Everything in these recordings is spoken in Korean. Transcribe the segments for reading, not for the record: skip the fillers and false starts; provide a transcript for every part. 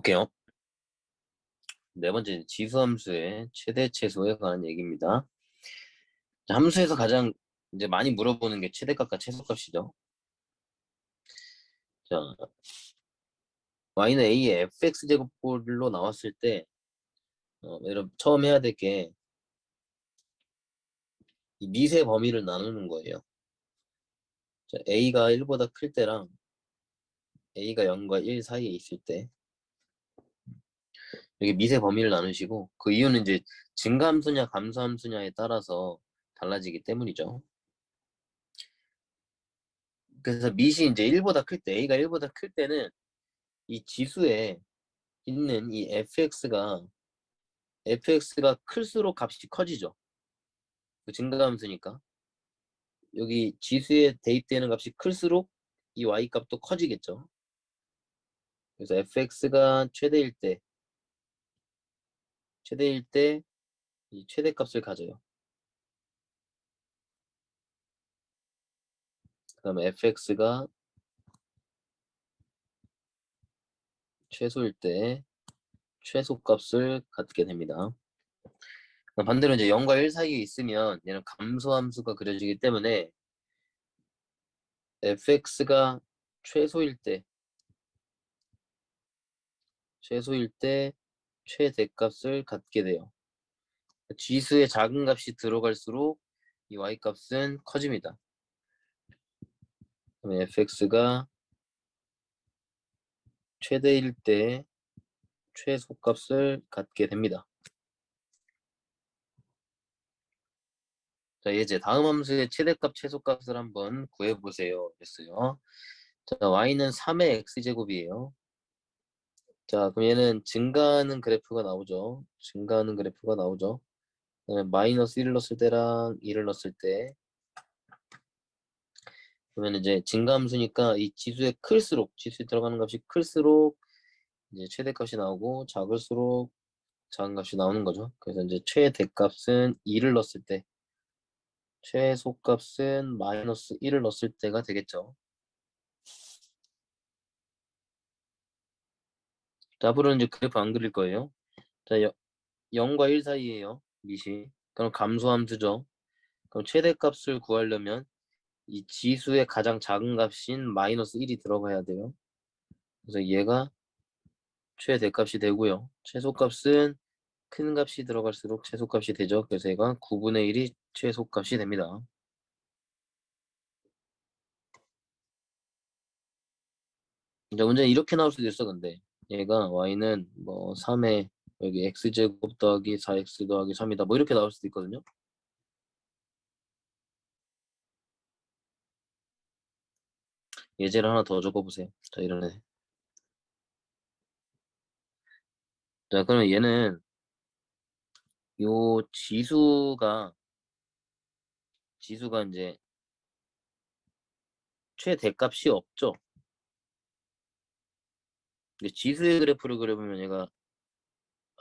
볼게요. 네 번째, 지수함수의 최대 최소에 관한 얘기입니다. 자, 함수에서 가장 이제 많이 물어보는 게 최대값과 최소값이죠. 자, y는 a의 fx제곱꼴로 나왔을 때, 여러분 처음 해야 될 게 이 미세 범위를 나누는 거예요. 자, a가 1보다 클 때랑 a가 0과 1 사이에 있을 때 여기 미세 범위를 나누시고, 그 이유는 이제 증가함수냐 감소함수냐에 따라서 달라지기 때문이죠. 그래서 밑이 이제 1보다 클 때, a가 1보다 클 때는 이 지수에 있는 이 fx가 클수록 값이 커지죠. 그 증가함수니까 여기 지수에 대입되는 값이 클수록 이 y 값도 커지겠죠. 그래서 fx가 최대일 때 이 최대값을 가져요. 그다음에 fx가 최소일 때 최소값을 갖게 됩니다. 반대로 이제 0과 1 사이에 있으면 얘는 감소함수가 그려지기 때문에 fx가 최소일 때 최대값을 갖게 돼요. 지수의 작은 값이 들어갈수록 이 y값은 커집니다. 그러면 fx가 최대일 때 최소값을 갖게 됩니다. 자, 이제 다음 함수의 최대값, 최소값을 한번 구해보세요. 됐어요. 자, y는 3의 x제곱이에요. 자, 그럼 얘는 증가하는 그래프가 나오죠. 그다음에 마이너스 1을 넣었을 때랑 2를 넣었을 때, 그러면 이제 증가함수니까 이 지수에 들어가는 값이 클수록 이제 최대값이 나오고 작을수록 작은 값이 나오는 거죠. 그래서 이제 최대값은 2를 넣었을 때, 최소값은 마이너스 1을 넣었을 때가 되겠죠. 자, 앞으로는 이제 그래프 안 그릴 거예요. 자, 0과 1 사이에요. 밑이. 그럼 감소함수죠. 그럼 최대값을 구하려면 이 지수의 가장 작은 값인 마이너스 1이 들어가야 돼요. 그래서 얘가 최대값이 되고요. 최소값은 큰 값이 들어갈수록 최소값이 되죠. 그래서 얘가 9분의 1이 최소값이 됩니다. 이제 문제는 이렇게 나올 수도 있어. 근데 얘가 y는 뭐 3에 여기 x제곱 더하기 4x 더하기 3이다 뭐 이렇게 나올 수도 있거든요. 예제를 하나 더 적어보세요. 자, 이러네. 자, 그러면 얘는 요 지수가 이제 최대값이 없죠. 근데 지수의 그래프를 그려보면 얘가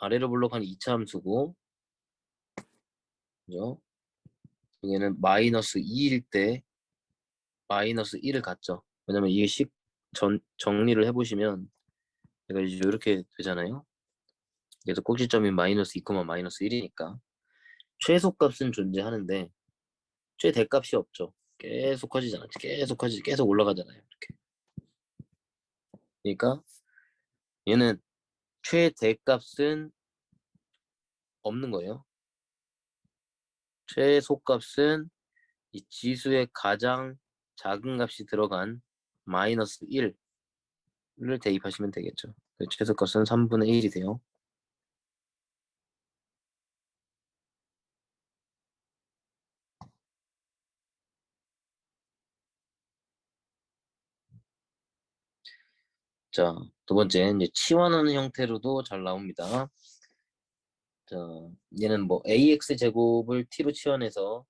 아래로 볼록한 2차 함수고, 그죠? 얘는 마이너스 2일 때 마이너스 1을 갖죠. 왜냐면 이게 정리를 해보시면 얘가 이제 이렇게 되잖아요. 그래서 꼭지점이 마이너스 2, 마이너스 1이니까 최소값은 존재하는데 최대값이 없죠. 계속 커지잖아. 계속 올라가잖아요. 이렇게. 그러니까 얘는 최대값은 없는 거예요. 최소값은 이 지수의 가장 작은 값이 들어간 마이너스 1을 대입하시면 되겠죠. 최소값은 3분의 1이 돼요. 자, 두 번째, 이제 치환하는 형태로도 잘 나옵니다. 자, 얘는 뭐 ax 제곱을 t로 치환해서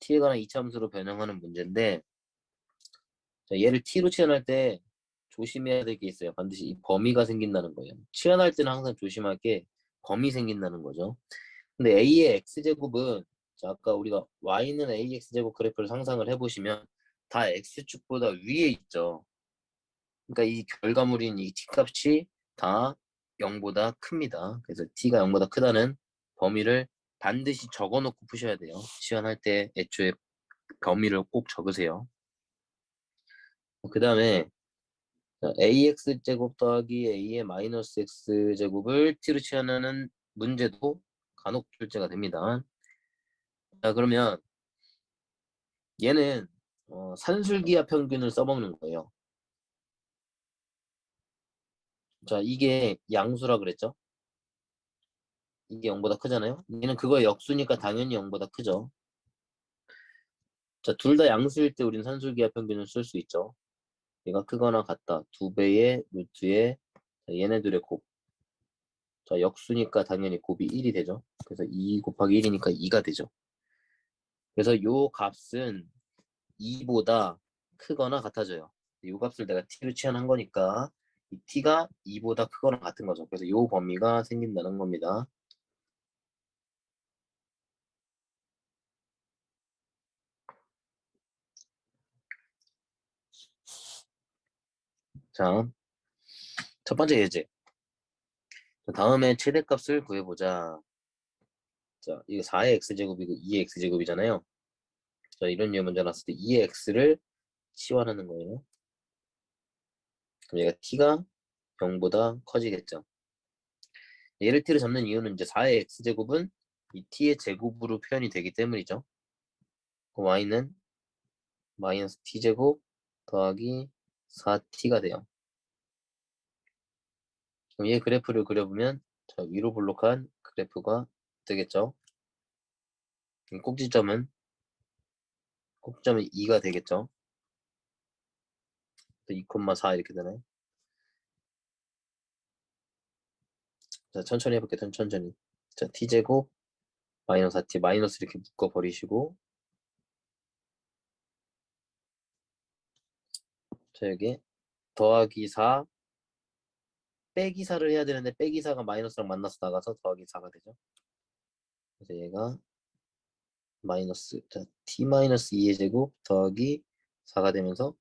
t에 관한 이차함수로 변형하는 문제인데, 자, 얘를 t로 치환할 때 조심해야 될 게 있어요. 반드시 이 범위가 생긴다는 거예요. 치환할 때는 항상 조심할 게 범위 생긴다는 거죠. 근데 a의 x제곱은, 자, 아까 우리가 y는 ax제곱 그래프를 상상을 해보시면 다 x축보다 위에 있죠. 그러니까 이 결과물인 이 t값이 다 0보다 큽니다. 그래서 t가 0보다 크다는 범위를 반드시 적어놓고 푸셔야 돼요. 시연할 때 애초에 범위를 꼭 적으세요. 그 다음에 ax 제곱 더하기 a의 마이너스 x제곱을 t로 치환하는 문제도 간혹 출제가 됩니다. 자, 그러면 얘는 산술기하 평균을 써먹는 거예요. 자, 이게 양수라 그랬죠? 이게 0보다 크잖아요? 얘는 그거의 역수니까 당연히 0보다 크죠. 자, 둘 다 양수일 때 우리는 산술기하 평균을 쓸 수 있죠. 얘가 크거나 같다. 2배의 루트에 얘네들의 곱. 자, 역수니까 당연히 곱이 1이 되죠. 그래서 2 곱하기 1이니까 2가 되죠. 그래서 요 값은 2보다 크거나 같아져요. 이 값을 내가 t로 치환한 거니까 이 t가 2보다 크거나 같은 거죠. 그래서 요 범위가 생긴다는 겁니다. 자, 첫 번째 예제. 다음에 최대값을 구해보자. 자, 이거 4의 x제곱이고 2의 x제곱이잖아요. 자, 이런 류의 문제 나왔을 때 2의 x를 치환하는 거예요. 그럼 얘가 t가 0보다 커지겠죠. 얘를 t로 잡는 이유는 이제 4의 x제곱은 이 t의 제곱으로 표현이 되기 때문이죠. 그 y는 마이너스 t제곱 더하기 4t가 돼요. 그럼 얘 그래프를 그려보면 자, 위로 볼록한 그래프가 되겠죠. 꼭지점은 2가 되겠죠. 또 2,4 이렇게 되나요? 자, 천천히 해볼게요. 천천히. 자, t제곱 마이너스 4t 마이너스 이렇게 묶어버리시고 자, 여기 더하기 4 빼기 4를 해야 되는데 빼기 4가 마이너스랑 만나서 나가서 더하기 4가 되죠. 그래서 얘가 마이너스 자, t 마이너스 2의 제곱 더하기 4가 되면서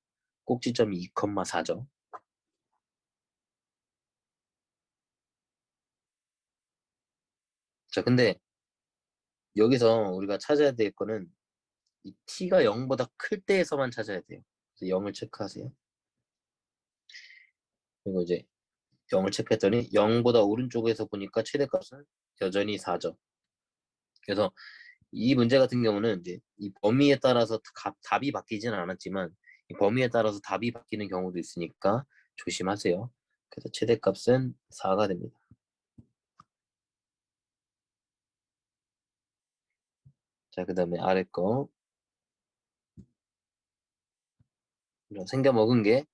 꼭지점이 2,4죠. 자, 근데 여기서 우리가 찾아야 될 거는 이 t가 0보다 클 때에서만 찾아야 돼요. 그래서 0을 체크하세요. 그리고 이제 0을 체크했더니 0보다 오른쪽에서 보니까 최대값은 여전히 4죠. 그래서 이 문제 같은 경우는 이제 이 범위에 따라서 답이 바뀌지는 않았지만 이 범위에 따라서 답이 바뀌는 경우도 있으니까 조심하세요. 그래서 최대값은 4가 됩니다. 자, 그 다음에 아래 거 생겨 먹은 게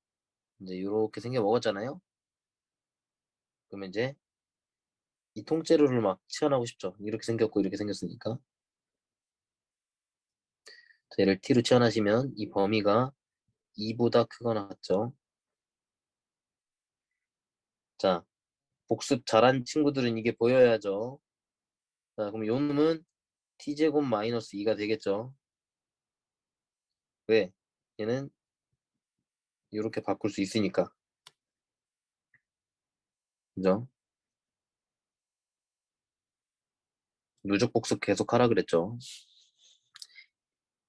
이제 이렇게 생겨 먹었잖아요. 그러면 이제 이 통째로를 막 치환하고 싶죠. 이렇게 생겼고 이렇게 생겼으니까. 자, 얘를 t로 치환하시면 이 범위가 2보다 크거나 같죠. 자, 복습 잘한 친구들은 이게 보여야죠. 자, 그럼 요 놈은 t제곱 마이너스 2가 되겠죠. 왜? 얘는 이렇게 바꿀 수 있으니까. 그죠? 누적 복습 계속 하라 그랬죠.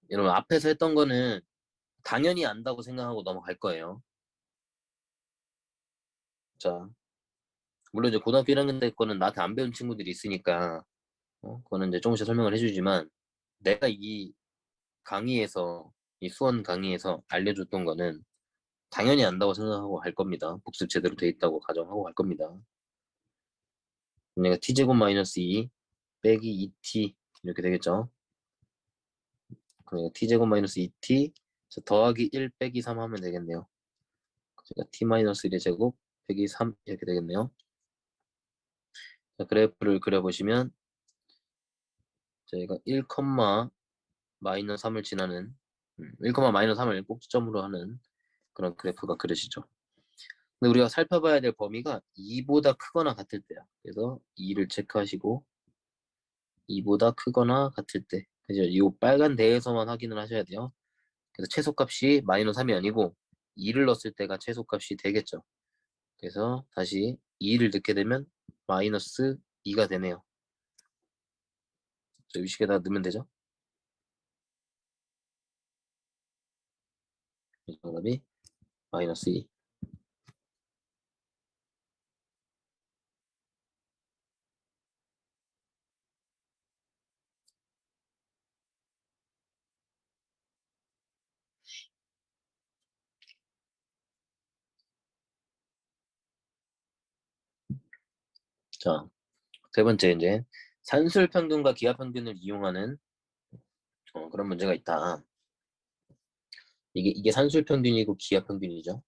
여러분 앞에서 했던 거는 당연히 안다고 생각하고 넘어갈 거예요. 자, 물론 이제 고등학교 1학년 때 거는 나한테 안 배운 친구들이 있으니까 그거는 이제 조금씩 설명을 해주지만 내가 이 강의에서 이 수원 강의에서 알려줬던 거는 당연히 안다고 생각하고 갈 겁니다. 복습 제대로 돼 있다고 가정하고 갈 겁니다. 내가 t제곱 마이너스 2 빼기 2t 이렇게 되겠죠. 그러니까 t제곱 마이너스 2t 더하기 1 빼기 3 하면 되겠네요. 그러니까 t 마이너스 1의 제곱 빼기 3 이렇게 되겠네요. 자, 그래프를 그려보시면 저희가 1, 마이너스 3을 지나는 1, 마이너스 3을 꼭지점으로 하는 그런 그래프가 그려지죠. 근데 우리가 살펴봐야 될 범위가 2보다 크거나 같을 때야. 그래서 2를 체크하시고 2보다 크거나 같을 때. 그죠? 이 빨간 대에서만 확인을 하셔야 돼요. 그래서 최소값이 마이너스 3이 아니고 2를 넣었을 때가 최소값이 되겠죠. 그래서 다시 2를 넣게 되면 마이너스 2가 되네요. 자, 위식에다 넣으면 되죠. 정답이 마이너스 2. 자, 세 번째 이제 산술 평균과 기하 평균을 이용하는 그런 문제가 있다. 이게 산술 평균이고 기하 평균이죠.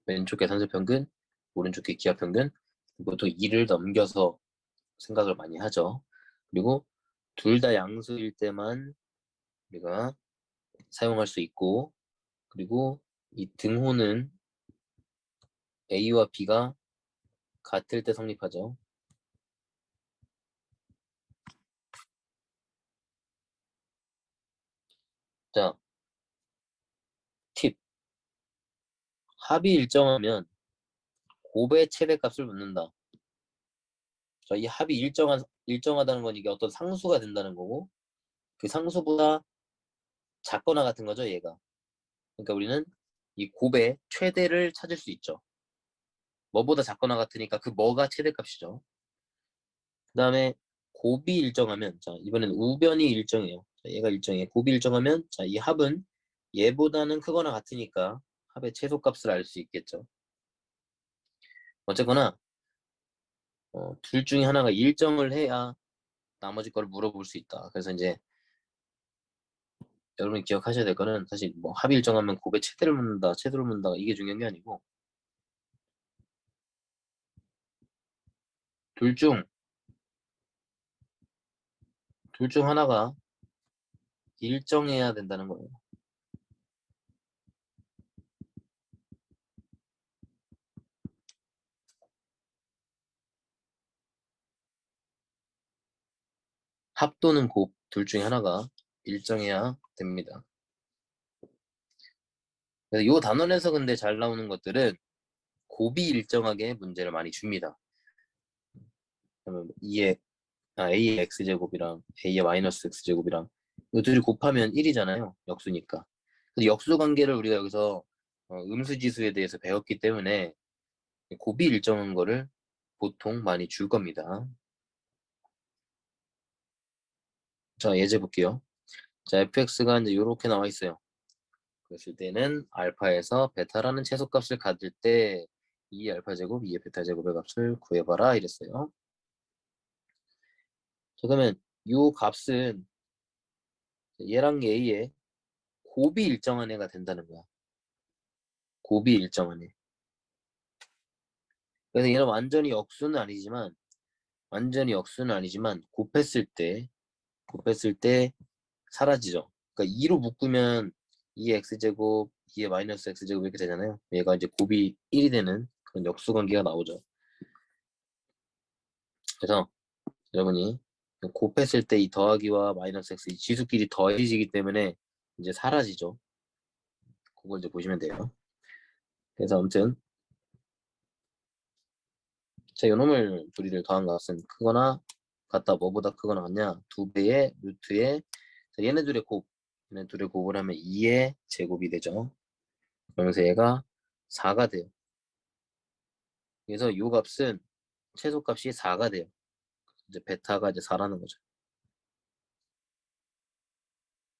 왼쪽에 산술 평균, 오른쪽에 기하 평균. 보통 2를 넘겨서 생각을 많이 하죠. 그리고 둘 다 양수일 때만 우리가 사용할 수 있고, 그리고 이 등호는 A와 B가 같을 때 성립하죠. 자, 팁. 합이 일정하면 곱의 최대값을 묻는다. 자, 이 합이 일정하다는 건 이게 어떤 상수가 된다는 거고, 그 상수보다 작거나 같은 거죠, 얘가. 그러니까 우리는 이 곱의 최대를 찾을 수 있죠. 뭐보다 작거나 같으니까 그 뭐가 최대값이죠. 그 다음에 곱이 일정하면, 자, 이번엔 우변이 일정해요. 자, 얘가 일정해. 곱이 일정하면, 자, 이 합은 얘보다는 크거나 같으니까 합의 최소값을 알 수 있겠죠. 어쨌거나 둘 중에 하나가 일정을 해야 나머지 거를 물어볼 수 있다. 그래서 이제 여러분이 기억하셔야 될 거는 사실 뭐 합이 일정하면 곱의 최대를 묻는다, 최소를 묻는다 이게 중요한 게 아니고 둘 중 하나가 일정해야 된다는 거예요. 합 또는 곱 둘 중에 하나가 일정해야 됩니다. 그래서 이 단원에서 근데 잘 나오는 것들은 곱이 일정하게 문제를 많이 줍니다. 그러면 A의 x제곱이랑 A의 마이너스 x제곱이랑 이 둘이 곱하면 1이잖아요. 역수니까. 근데 역수 관계를 우리가 여기서 음수지수에 대해서 배웠기 때문에 곱이 일정한 거를 보통 많이 줄 겁니다. 자, 예제 볼게요. 자, fx가 이제 이렇게 나와 있어요. 그랬을 때는 알파에서 베타라는 최소값을 가질 때 2 알파 제곱, 2의 베타 제곱의 값을 구해봐라 이랬어요. 자, 그러면 이 값은 얘랑 A의 곱이 일정한 애가 된다는 거야. 곱이 일정한 애. 그래서 얘는 완전히 역수는 아니지만 곱했을 때 사라지죠. 그러니까 2로 묶으면 2의 x제곱, 2의 마이너스 x제곱 이렇게 되잖아요. 얘가 이제 곱이 1이 되는 그런 역수 관계가 나오죠. 그래서 여러분이 곱했을 때 이 더하기와 마이너스 x 이 지수끼리 더해지기 때문에 이제 사라지죠. 그걸 이제 보시면 돼요. 그래서 아무튼 자, 요놈을 둘이를 더한 값은 크거나 같다. 뭐보다 크거나 같냐? 2배의 루트에 얘네 둘의 곱을 하면 2의 제곱이 되죠. 그러면서 얘가 4가 돼요. 그래서 요 값은 최소값이 4가 돼요. 이제 베타가 이제 4라는 거죠.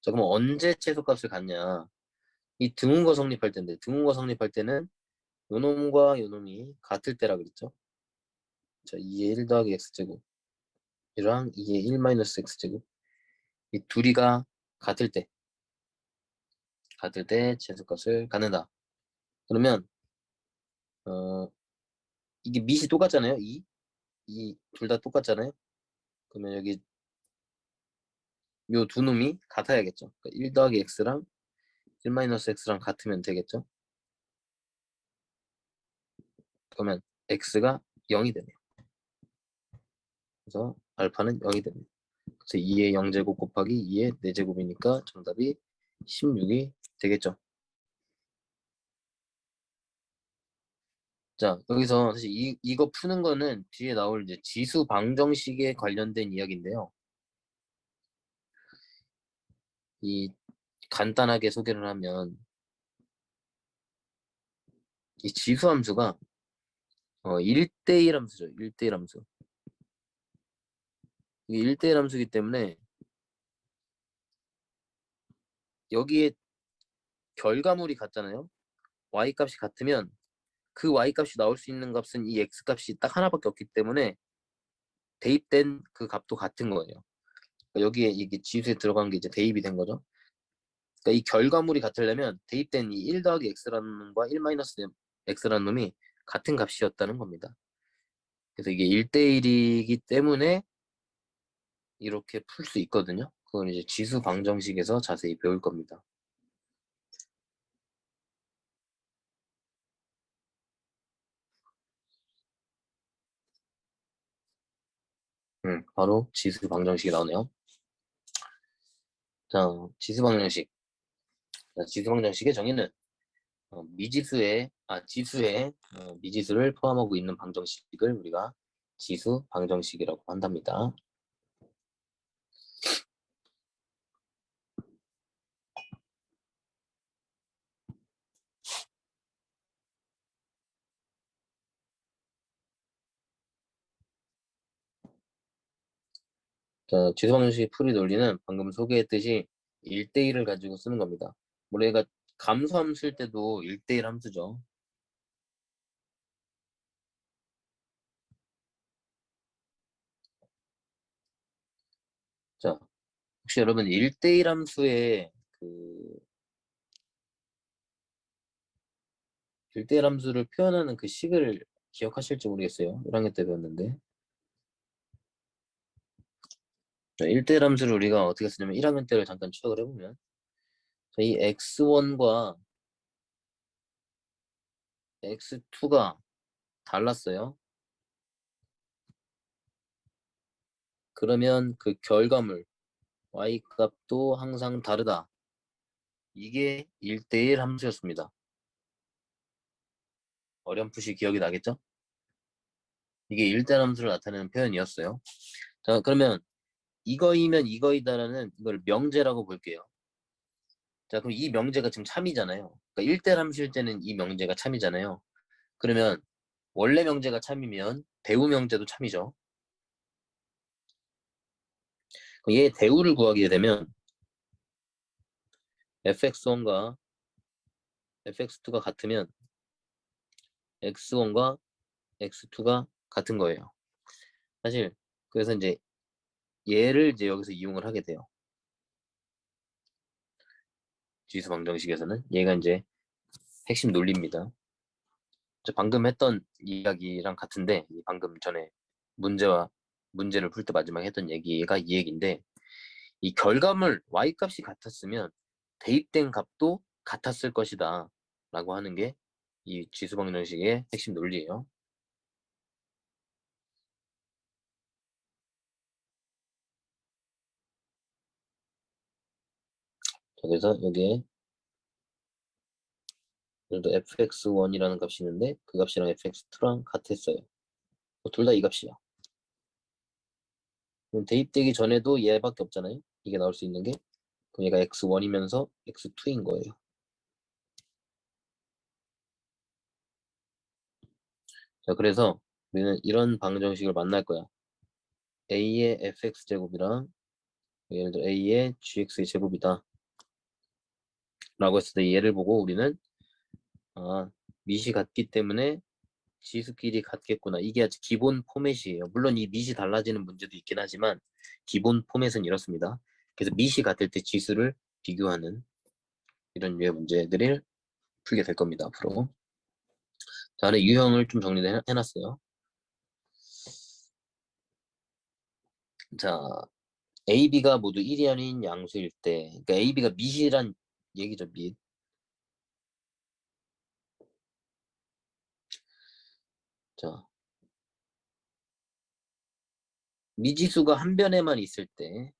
자, 그럼 언제 최소값을 갖냐? 이 등운거 성립할 때인데 등운거 성립할 때는 요놈과 요놈이 같을 때라 그랬죠. 자, 2의 1 더하기 x제곱 이랑 2의 1 마이너스 x제곱 이 둘이가 같을 때 최소값을 갖는다. 그러면 이게 밑이 똑같잖아요. 이 둘 다 똑같잖아요. 그러면 여기 요 두 놈이 같아야겠죠. 그러니까 1 더하기 x랑 1 마이너스 x랑 같으면 되겠죠. 그러면 x가 0이 되네요. 그래서 알파는 0이 됩니다. 그래서 2의 0제곱 곱하기 2의 4제곱이니까 정답이 16이 되겠죠. 자, 여기서 사실 이거 푸는 거는 뒤에 나올 이제 지수 방정식에 관련된 이야기인데요. 이 간단하게 소개를 하면 이 지수 함수가 1대1 함수죠. 1대1 함수. 이게 1대1 함수이기 때문에 여기에 결과물이 같잖아요. y 값이 같으면 그 y 값이 나올 수 있는 값은 이 x 값이 딱 하나밖에 없기 때문에 대입된 그 값도 같은 거예요. 그러니까 여기에 이게 지수에 들어간 게 이제 대입이 된 거죠. 그러니까 이 결과물이 같으려면 대입된 이 1 더하기 x라는 놈과 1 마이너스 x라는 놈이 같은 값이었다는 겁니다. 그래서 이게 1대1이기 때문에 이렇게 풀 수 있거든요. 그건 이제 지수 방정식에서 자세히 배울 겁니다. 바로 지수 방정식이 나오네요. 자, 지수 방정식. 자, 지수 방정식의 정의는 지수의 미지수를 포함하고 있는 방정식을 우리가 지수 방정식이라고 한답니다. 자, 지수 방정식 풀이 논리는 방금 소개했듯이 1대1을 가지고 쓰는 겁니다. 우리가 감소함 쓸 때도 1대1 함수죠. 자, 혹시 여러분 1대1 함수의 그 1대1 함수를 표현하는 그 식을 기억하실지 모르겠어요. 1학년 때 배웠는데. 자, 1대1 함수를 우리가 어떻게 쓰냐면 1학년 때를 잠깐 추억을 해보면 이 x1과 x2가 달랐어요. 그러면 그 결과물 y 값도 항상 다르다. 이게 1대1 함수였습니다. 어렴풋이 기억이 나겠죠? 이게 1대1 함수를 나타내는 표현이었어요. 자, 그러면 이거이면 이거이다라는 이걸 명제라고 볼게요. 자, 그럼 이 명제가 지금 참이잖아요. 그러니까 1대1 함수일 때는 이 명제가 참이잖아요. 그러면 원래 명제가 참이면 대우 명제도 참이죠. 그럼 얘 대우를 구하게 되면 fx1과 fx2가 같으면 x1과 x2가 같은 거예요. 사실 그래서 이제 얘를 이제 여기서 이용을 하게 돼요. 지수 방정식에서는 얘가 이제 핵심 논리입니다. 방금 했던 이야기랑 같은데 방금 전에 문제를 풀 때 마지막에 했던 얘기가 이 얘기인데 이 결과물 y 값이 같았으면 대입된 값도 같았을 것이다 라고 하는 게 이 지수 방정식의 핵심 논리예요. 그래서 여기에 예를 들어 fx1이라는 값이 있는데 그 값이랑 fx2랑 같았어요. 둘 다 이 값이야. 그럼 대입되기 전에도 얘밖에 없잖아요. 이게 나올 수 있는 게. 그럼 얘가 x1이면서 x2인 거예요. 자, 그래서 우리는 이런 방정식을 만날 거야. a의 fx제곱이랑 예를 들어 a의 gx의 제곱이다 라고 했을 때 얘를 보고 우리는 밑이 같기 때문에 지수끼리 같겠구나. 이게 아주 기본 포맷이에요. 물론 이 밑이 달라지는 문제도 있긴 하지만 기본 포맷은 이렇습니다. 그래서 밑이 같을 때 지수를 비교하는 이런 류의 문제들을 풀게 될 겁니다. 앞으로. 자, 아래 유형을 좀 정리를 해놨어요. 자, A, B가 모두 1이 아닌 양수일 때, 그러니까 A, B가 밑이란 얘기죠, 밑. 자, 미지수가 한 변에만 있을 때,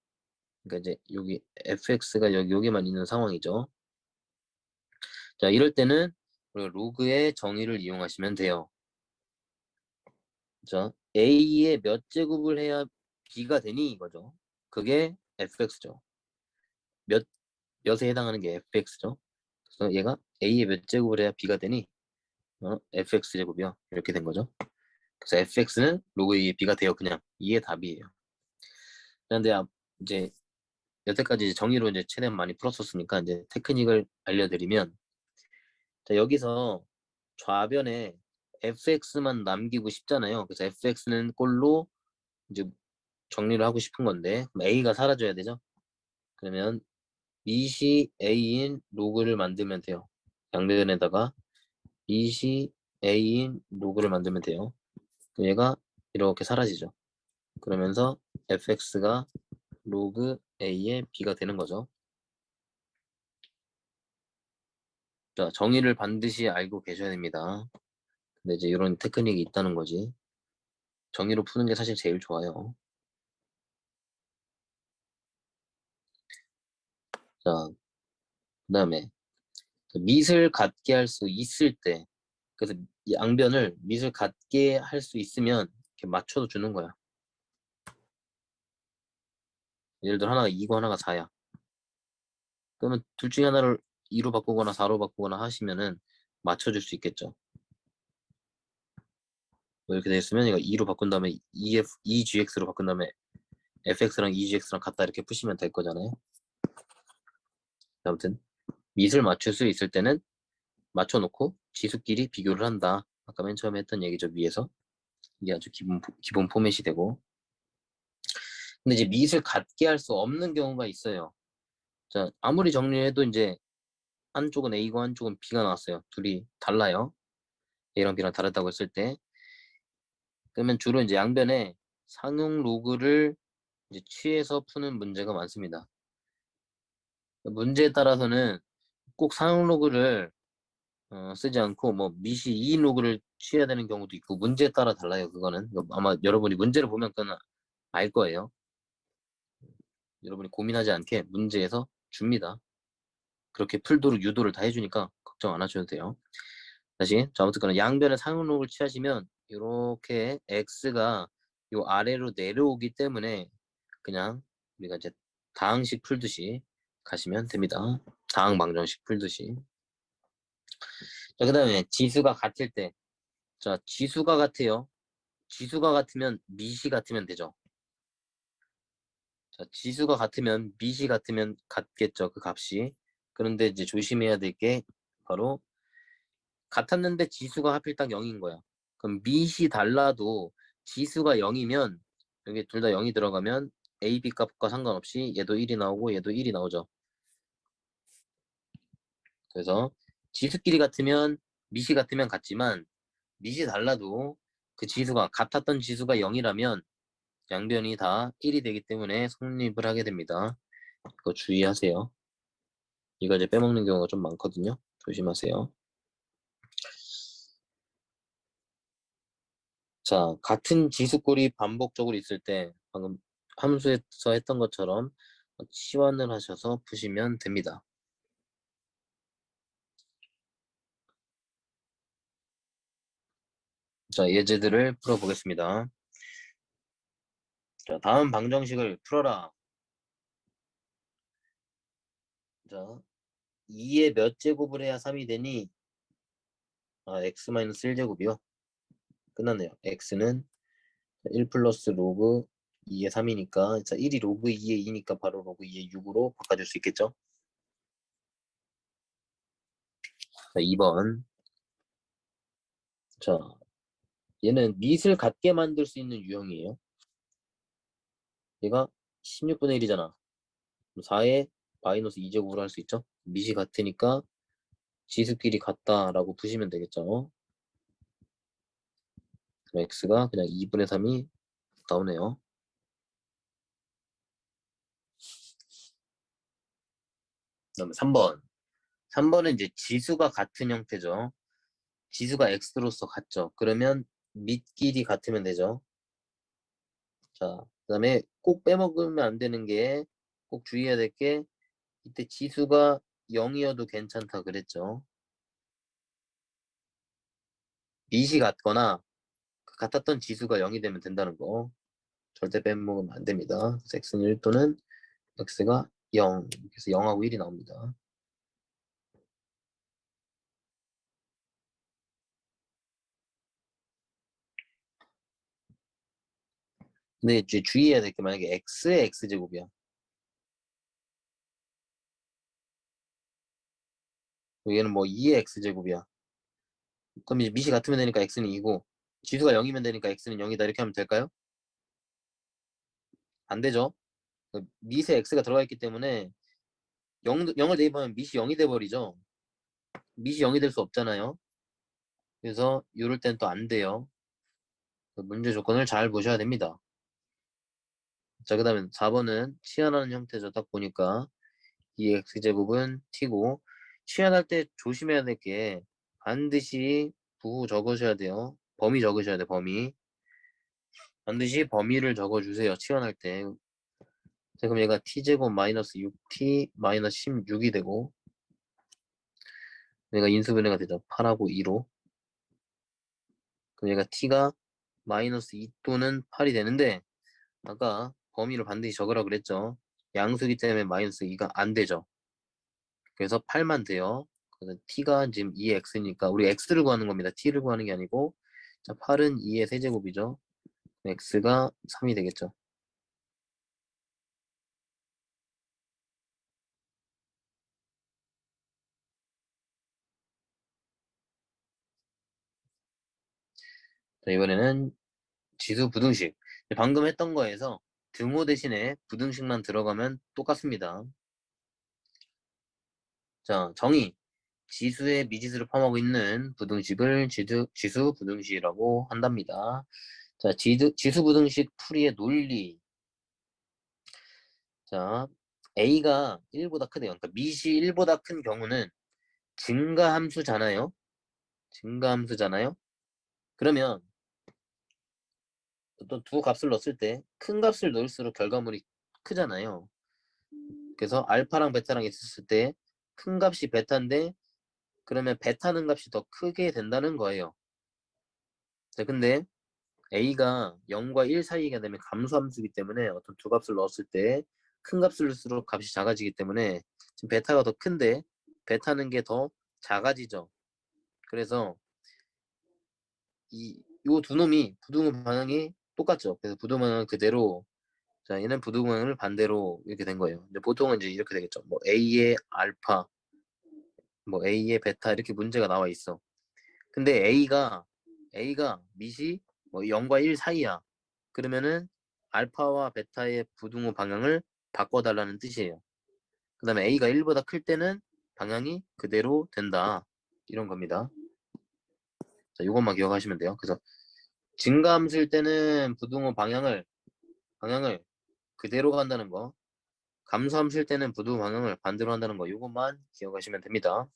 그러니까 이제 여기 fx가 여기만 있는 상황이죠. 자, 이럴 때는 우리가 로그의 정의를 이용하시면 돼요. 자, A의 몇 제곱을 해야 B가 되니 이거죠. 그게 fx죠. 몇에 해당하는 게 fx죠. 그래서 얘가 A의 몇 제곱을 해야 B가 되니 fx 제곱이요. 이렇게 된 거죠. 그래서 fx는 로그 A의 B가 돼요. 그냥 이게 답이에요. 그런데 이제 여태까지 이제 정의로 이제 최대한 많이 풀었었으니까 이제 테크닉을 알려드리면, 자, 여기서 좌변에 fx만 남기고 싶잖아요. 그래서 fx는 꼴로 이제 정리를 하고 싶은 건데, 그럼 a가 사라져야 되죠. 그러면 이시 a인 로그를 만들면 돼요. 양변에다가 이시 a인 로그를 만들면 돼요. 그럼 얘가 이렇게 사라지죠. 그러면서 fx가 로그 a의 b가 되는 거죠. 자, 정의를 반드시 알고 계셔야 됩니다. 근데 이제 이런 테크닉이 있다는 거지. 정의로 푸는 게 사실 제일 좋아요. 자, 그 다음에 밑을 같게 할 수 있을 때, 그래서 이 양변을 밑을 같게 할 수 있으면 이렇게 맞춰도 주는 거야. 예를 들어 하나가 2고 하나가 4야. 그러면 둘 중에 하나를 2로 바꾸거나 4로 바꾸거나 하시면은 맞춰줄 수 있겠죠. 뭐 이렇게 됐으면 이거 2로 바꾼 다음에 2gx로 바꾼 다음에 fx랑 2gx랑 같다 이렇게 푸시면 될 거잖아요. 아무튼 밑을 맞출 수 있을 때는 맞춰놓고 지수끼리 비교를 한다. 아까 맨 처음에 했던 얘기죠. 위에서. 이게 아주 기본 포맷이 되고. 근데 이제 밑을 같게 할 수 없는 경우가 있어요. 자, 아무리 정리해도 이제 한쪽은 A고 한쪽은 B가 나왔어요. 둘이 달라요. A랑 B랑 다르다고 했을 때. 그러면 주로 이제 양변에 상용 로그를 이제 취해서 푸는 문제가 많습니다. 문제에 따라서는 꼭 상용 로그를 쓰지 않고 뭐 미시 2인 로그를 취해야 되는 경우도 있고 문제에 따라 달라요. 그거는 아마 여러분이 문제를 보면 그건 알 거예요. 여러분이 고민하지 않게 문제에서 줍니다. 그렇게 풀도록 유도를 다 해주니까 걱정 안 하셔도 돼요. 다시 아무튼 양변의 상용 로그를 취하시면 이렇게 x가 요 아래로 내려오기 때문에 그냥 우리가 이제 다항식 풀듯이 가시면 됩니다. 다항 방정식 풀듯이. 자, 그 다음에 지수가 같을 때, 자, 지수가 같아요. 지수가 같으면 미시 같으면 되죠. 자, 지수가 같으면 미시 같으면 같겠죠. 그 값이. 그런데 이제 조심해야 될 게 바로 같았는데 지수가 하필 딱 0인 거야. 그럼 미시 달라도 지수가 0이면 여기 둘 다 0이 들어가면 A, B 값과 상관없이 얘도 1이 나오고 얘도 1이 나오죠. 그래서 지수끼리 같으면 미시 같으면 같지만 미시 달라도 그 지수가 같았던 지수가 0이라면 양변이 다 1이 되기 때문에 성립을 하게 됩니다. 그거 주의하세요. 이거 이제 빼먹는 경우가 좀 많거든요. 조심하세요. 자, 같은 지수꼴이 반복적으로 있을 때 방금 함수에서 했던 것처럼 치환을 하셔서 푸시면 됩니다. 자, 예제들을 풀어보겠습니다. 자, 다음 방정식을 풀어라. 자, 2의 몇 제곱을 해야 3이 되니? x-1제곱이요. 끝났네요. x는 1 플러스 로그 2의 3이니까, 자, 1이 로그 2의 2니까 바로 로그 2의 6으로 바꿔줄 수 있겠죠? 자, 2번. 자, 얘는 밑을 같게 만들 수 있는 유형이에요. 얘가 16분의 1이잖아. 4에 마이너스 2제곱으로 할 수 있죠? 밑이 같으니까 지수끼리 같다라고 푸시면 되겠죠? 그럼 x가 그냥 2분의 3이 나오네요. 그다음에 3번. 3번은 이제 지수가 같은 형태죠. 지수가 x로서 같죠. 그러면 밑끼리 같으면 되죠. 자, 그다음에 꼭 빼먹으면 안 되는 게, 꼭 주의해야 될 게, 이때 지수가 0이어도 괜찮다 그랬죠. 밑이 같거나 같았던 지수가 0이 되면 된다는 거. 절대 빼먹으면 안 됩니다. 그래서 x는 1 또는 x가 0. 그래서 0하고 1이 나옵니다. 근데 이제 주의해야 될 게 만약에 x의 x제곱이야. 얘는 뭐 2의 x제곱이야. 그럼 이제 밑이 같으면 되니까 x는 2고 지수가 0이면 되니까 x는 0이다 이렇게 하면 될까요? 안 되죠. 그 밑에 x가 들어가 있기 때문에 0을 대입하면 밑이 0이 돼버리죠. 밑이 0이 될 수 없잖아요. 그래서 이럴 땐 또 안 돼요. 그 문제 조건을 잘 보셔야 됩니다. 자, 그 다음에 4번은 치환하는 형태죠. 딱 보니까 이 x제곱은 t고 치환할 때 조심해야 될 게 반드시 부호 적으셔야 돼요. 범위 적으셔야 돼, 범위. 반드시 범위를 적어주세요. 치환할 때. 자, 그럼 얘가 t제곱 마이너스 6t 마이너스 16이 되고 얘가 인수분해가 되죠. 8하고 2로. 그럼 얘가 t가 마이너스 2 또는 8이 되는데 아까 범위를 반드시 적으라고 그랬죠. 양수기 때문에 마이너스 2가 안 되죠. 그래서 8만 돼요. 그래서 t가 지금 2x니까 우리 x를 구하는 겁니다. t를 구하는 게 아니고 자 8은 2의 세제곱이죠. x가 3이 되겠죠. 자, 이번에는 지수 부등식. 방금 했던 거에서 등호 대신에 부등식만 들어가면 똑같습니다. 자, 정의. 지수의 미지수를 포함하고 있는 부등식을 지수 부등식이라고 한답니다. 자, 지수 부등식 풀이의 논리. 자, a가 1보다 크대요. 그러니까 밑이 1보다 큰 경우는 증가함수잖아요. 증가함수잖아요. 그러면 어떤 두 값을 넣었을 때 큰 값을 넣을수록 결과물이 크잖아요. 그래서 알파랑 베타랑 있었을 때 큰 값이 베타인데 그러면 베타는 값이 더 크게 된다는 거예요. 자, 근데 a가 0과 1 사이가 되면 감소함수이기 때문에 어떤 두 값을 넣었을 때 큰 값을 넣을수록 값이 작아지기 때문에 지금 베타가 더 큰데 베타는 게 더 작아지죠. 그래서 요 두 놈이 부등호 방향이 똑같죠. 그래서 부등호 방향은 그대로 자 얘는 부등호 방향을 반대로 이렇게 된 거예요. 근데 보통은 이제 이렇게 되겠죠. 뭐 a의 알파, 뭐 a의 베타 이렇게 문제가 나와 있어. 근데 a가 밑이 뭐 0과 1 사이야. 그러면은 알파와 베타의 부등호 방향을 바꿔달라는 뜻이에요. 그 다음에 a가 1보다 클 때는 방향이 그대로 된다. 이런 겁니다. 자, 이것만 기억하시면 돼요. 그래서 증가함수일 때는 부등호 방향을 그대로 간다는 거. 감소함수일 때는 부등호 방향을 반대로 한다는 거. 이것만 기억하시면 됩니다.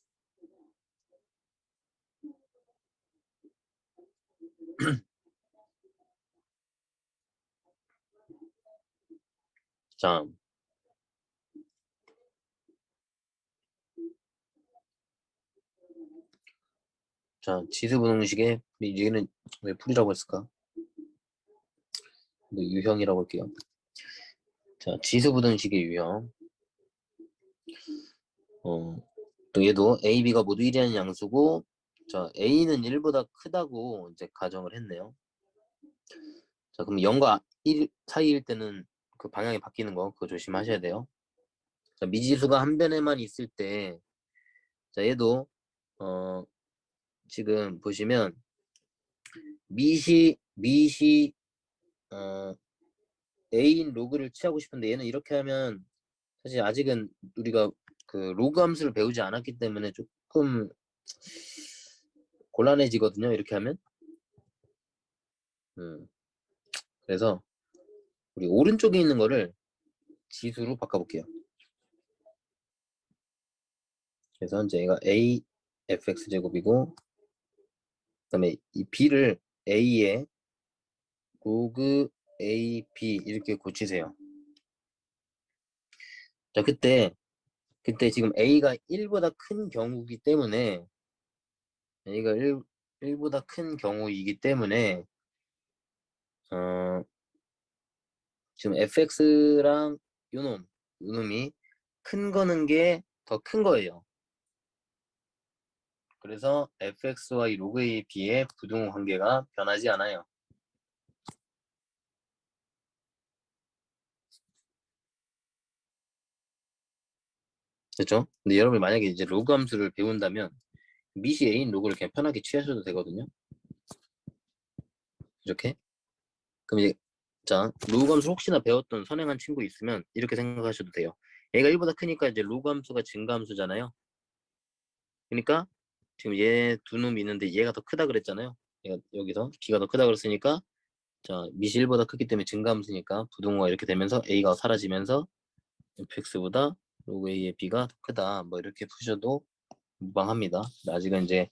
자, 지수분홍식의 얘는 왜 풀이라고 했을까? 유형이라고 할게요. 자, 지수부등식의 유형. 또 얘도 A, B가 모두 1이라는 양수고, 자, A는 1보다 크다고 이제 가정을 했네요. 자, 그럼 0과 1 사이일 때는 그 방향이 바뀌는 거, 그거 조심하셔야 돼요. 자, 미지수가 한 변에만 있을 때, 자, 얘도, 지금 보시면, 밑이, 어, A인 로그를 취하고 싶은데 얘는 이렇게 하면 사실 아직은 우리가 그 로그 함수를 배우지 않았기 때문에 조금 곤란해지거든요. 이렇게 하면. 그래서 우리 오른쪽에 있는 거를 지수로 바꿔볼게요. 그래서 이제 얘가 a fx 제곱이고 그다음에 이 b를 a에 로그 a b 이렇게 고치세요. 자 그때 지금 a가 1보다 큰 경우이기 때문에 a가 1보다 큰 경우이기 때문에 지금 fx랑 요놈이 큰 거는 게 더 큰 거예요. 그래서 fx와 이 로그 a에 비해 부등호 관계가 변하지 않아요. 그렇죠? 근데 여러분이 만약에 이제 로그 함수를 배운다면 미시 a인 로그를 그냥 편하게 취하셔도 되거든요. 이렇게. 그럼 이제 자, 로그 함수 혹시나 배웠던 선행한 친구 있으면 이렇게 생각하셔도 돼요. 얘가 1보다 크니까 이제 로그 함수가 증가함수잖아요. 그러니까 지금 얘 두 놈이 있는데 얘가 더 크다 그랬잖아요. 얘가 여기서 b가 더 크다 그랬으니까 자, 미시 1보다 크기 때문에 증가함수니까 부등호가 이렇게 되면서 a가 사라지면서 fx보다 로그 a의 b가 더 크다. 뭐 이렇게 푸셔도 무방합니다. 아직은 이제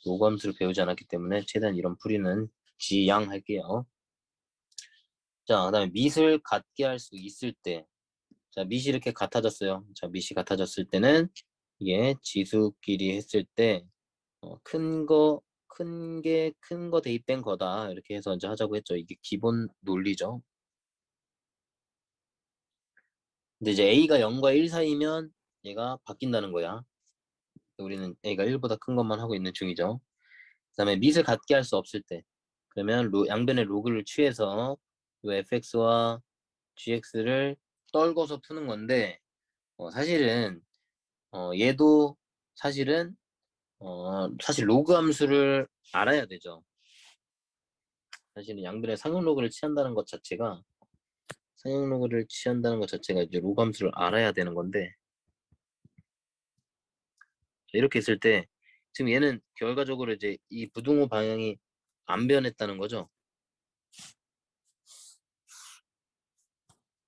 로그 함수를 배우지 않았기 때문에 최대한 이런 풀이는 지양할게요. 자, 그다음에 밑을 같게 할 수 있을 때, 자, 밑이 이렇게 같아졌어요. 자, 밑이 같아졌을 때는 이게 지수끼리 했을 때 큰 게 큰 거 대입된 거다. 이렇게 해서 이제 하자고 했죠. 이게 기본 논리죠. 근데 이제 a가 0과 1 사이면 얘가 바뀐다는 거야. 우리는 a가 1보다 큰 것만 하고 있는 중이죠. 그다음에 밑을 같게 할 수 없을 때, 그러면 양변의 로그를 취해서 이 fx와 gx를 떨궈서 푸는 건데 사실은 얘도 사실은 사실 로그 함수를 알아야 되죠. 사실은 양변의 상용 로그를 취한다는 것 자체가 이제 로그 함수를 알아야 되는 건데 이렇게 했을 때 지금 얘는 결과적으로 이제 이 부등호 방향이 안 변했다는 거죠.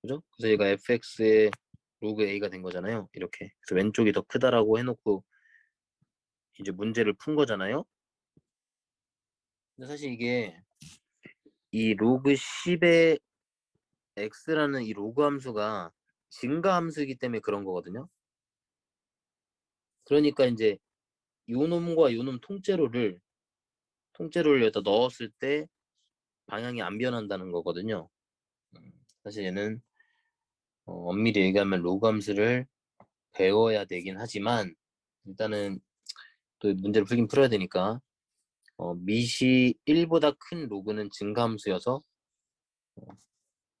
그죠? 그래서 얘가 fx의 로그 a가 된 거잖아요. 이렇게. 그래서 왼쪽이 더 크다라고 해놓고 이제 문제를 푼 거잖아요. 근데 사실 이게 이 로그 10의 x라는 이 로그 함수가 증가 함수이기 때문에 그런 거거든요. 그러니까 이제 요놈과 요놈 통째로를 여기다 넣었을 때 방향이 안 변한다는 거거든요. 사실 얘는 엄밀히 얘기하면 로그 함수를 배워야 되긴 하지만 일단은 또 문제를 풀긴 풀어야 되니까 밑이 1보다 큰 로그는 증가함수여서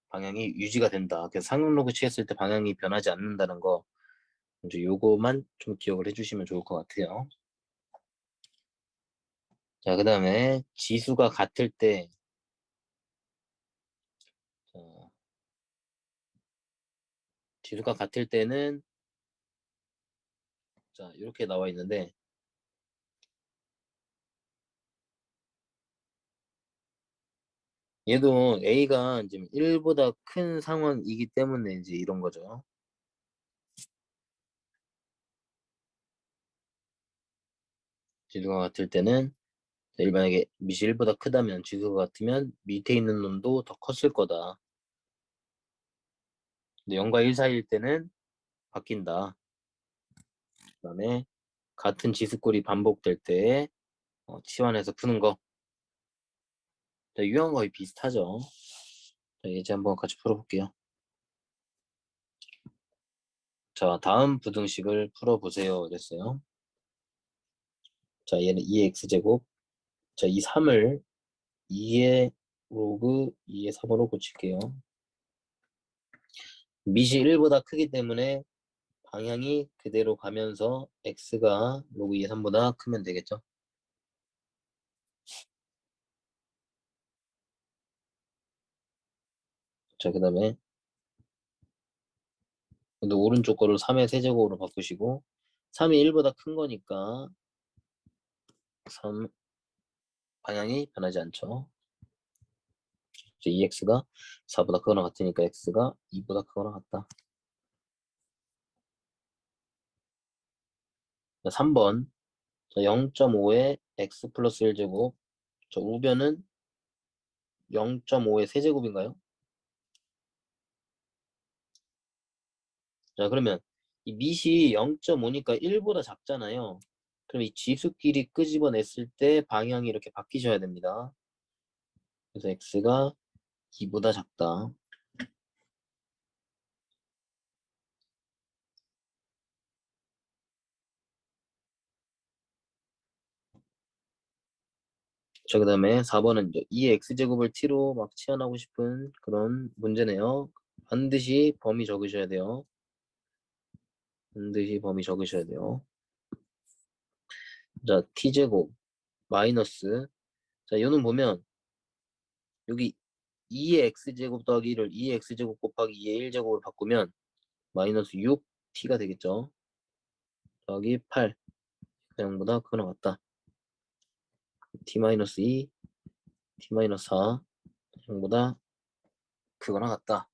방향이 유지가 된다. 그래서 상용 로그 취했을 때 방향이 변하지 않는다는 거 이제 요거만 좀 기억을 해주시면 좋을 것 같아요. 자, 그 다음에 지수가 같을 때 자, 지수가 같을 때는 자 이렇게 나와 있는데 얘도 A가 지금 1보다 큰 상황이기 때문에 이제 이런 거죠. 지수가 같을 때는 만약에 밑이 1보다 크다면 지수가 같으면 밑에 있는 놈도 더 컸을 거다. 근데 0과 1 사이일 때는 바뀐다. 그 다음에 같은 지수꼴이 반복될 때 치환해서 푸는 거. 유형과 거의 비슷하죠. 자, 예제 한번 같이 풀어볼게요. 자, 다음 부등식을 풀어보세요. 그랬어요. 자, 얘는 2x제곱. 자, 이 3을 2의 로그 2의 3으로 고칠게요. 밑이 1보다 크기 때문에 방향이 그대로 가면서 x가 로그 2의 3보다 크면 되겠죠. 자, 그 다음에 오른쪽 거를 3의 세제곱으로 바꾸시고 3이 1보다 큰 거니까 3 방향이 변하지 않죠. 이제 2x가 4보다 크거나 같으니까 x가 2보다 크거나 같다. 3번 0.5의 x 플러스 1제곱 저 우변은 0.5의 세제곱인가요? 자, 그러면 이 밑이 0.5니까 1보다 작잖아요. 그럼 이 지수끼리 끄집어냈을 때 방향이 이렇게 바뀌셔야 됩니다. 그래서 x가 2보다 작다. 자, 그 다음에 4번은 이 x제곱을 t로 막 치환하고 싶은 그런 문제네요. 반드시 범위 적으셔야 돼요. 반드시 범위 적으셔야 돼요. 자, t제곱 마이너스, 자, 요는 보면 여기 2의 x제곱 더하기 1을 2의 x제곱 곱하기 2의 1제곱을 바꾸면 마이너스 6t가 되겠죠. 더하기 8, 0보다 크거나 같다. t-2, t-4, 0보다 크거나 같다.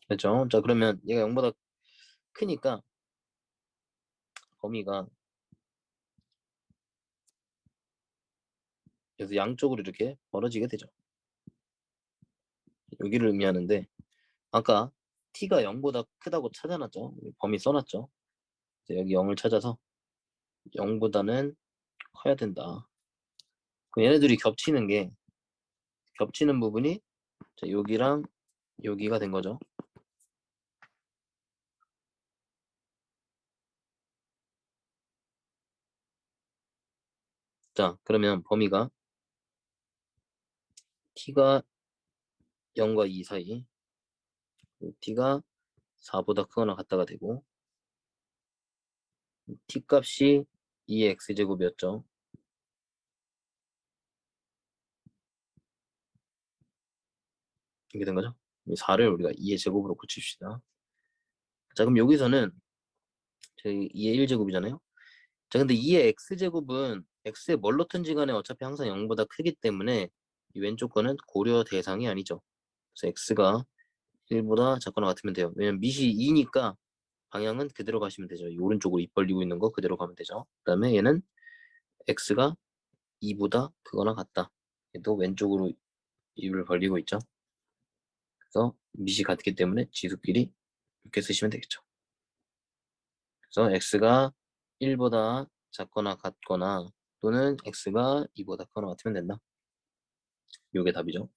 그렇죠? 자, 그러면 얘가 0보다 크니까 범위가 그래서 양쪽으로 이렇게 벌어지게 되죠. 여기를 의미하는데 아까 t가 0보다 크다고 찾아놨죠. 범위 써놨죠. 여기 0을 찾아서 0보다는 커야 된다. 그럼 얘네들이 겹치는 부분이 자, 여기랑 여기가 된 거죠. 자, 그러면 범위가 t가 0과 2 사이, t가 4보다 크거나 같다가 되고 t 값이 2의 x제곱이었죠. 이게 된 거죠. 4를 우리가 2의 제곱으로 고칩시다. 자, 그럼 여기서는 저희 2의 1제곱이잖아요. 자, 근데 2의 x제곱은 x에 뭘 넣든지 간에 어차피 항상 0보다 크기 때문에 이 왼쪽 거는 고려 대상이 아니죠. 그래서 x가 1보다 작거나 같으면 돼요. 왜냐면 밑이 2니까 방향은 그대로 가시면 되죠. 이 오른쪽으로 입 벌리고 있는 거 그대로 가면 되죠. 그 다음에 얘는 x가 2보다 크거나 같다. 얘도 왼쪽으로 입을 벌리고 있죠. 그래서 밑이 같기 때문에 지수끼리 이렇게 쓰시면 되겠죠. 그래서 x가 1보다 작거나 같거나 또는 x가 2보다 크거나 같으면 된다. 요게 답이죠.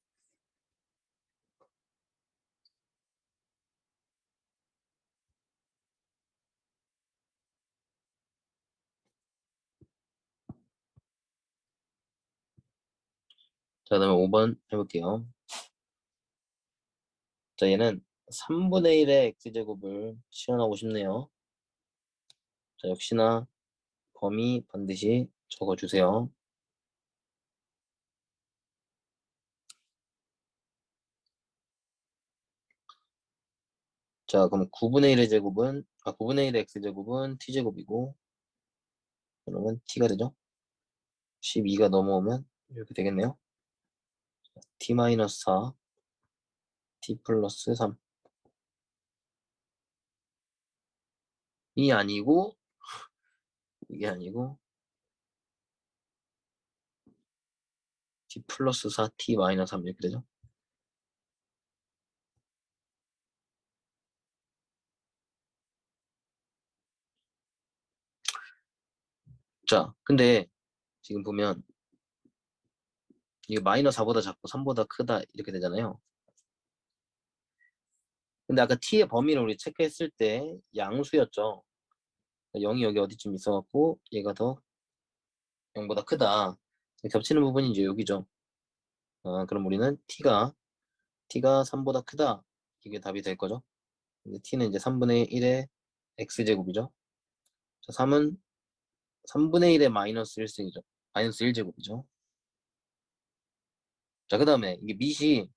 자, 그다음에 5번 해볼게요. 자, 얘는 3분의 1의 x제곱을 치환하고 싶네요. 자, 역시나 범위 반드시 적어주세요. 자, 그럼 9분의 1의 제곱은 9분의 1의 x제곱은 t제곱이고 그러면 t가 되죠. 12가 넘어오면 이렇게 되겠네요. t-4, t 플러스 3. 이 아니고 이게 아니고 t 플러스 4, t 마이너스 3 이렇게 되죠. 자, 근데 지금 보면 이게 마이너스 4보다 작고 3보다 크다 이렇게 되잖아요. 근데 아까 t의 범위를 우리 체크했을 때 양수였죠. 0이 여기 어디쯤 있어갖고 얘가 더 0보다 크다. 겹치는 부분이 이제 여기죠. 그럼 우리는 t가 3보다 크다. 이게 답이 될 거죠. 근데 t는 이제 3분의 1의 x제곱이죠. 자, 3은 3분의 1의 마이너스 1승이죠. 마이너스 1제곱이죠. 자, 그 다음에 이게 밑이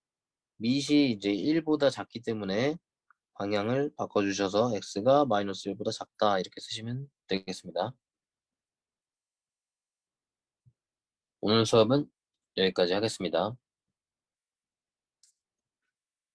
이제 1보다 작기 때문에 방향을 바꿔주셔서 x가 마이너스 1보다 작다 이렇게 쓰시면 되겠습니다. 오늘 수업은 여기까지 하겠습니다.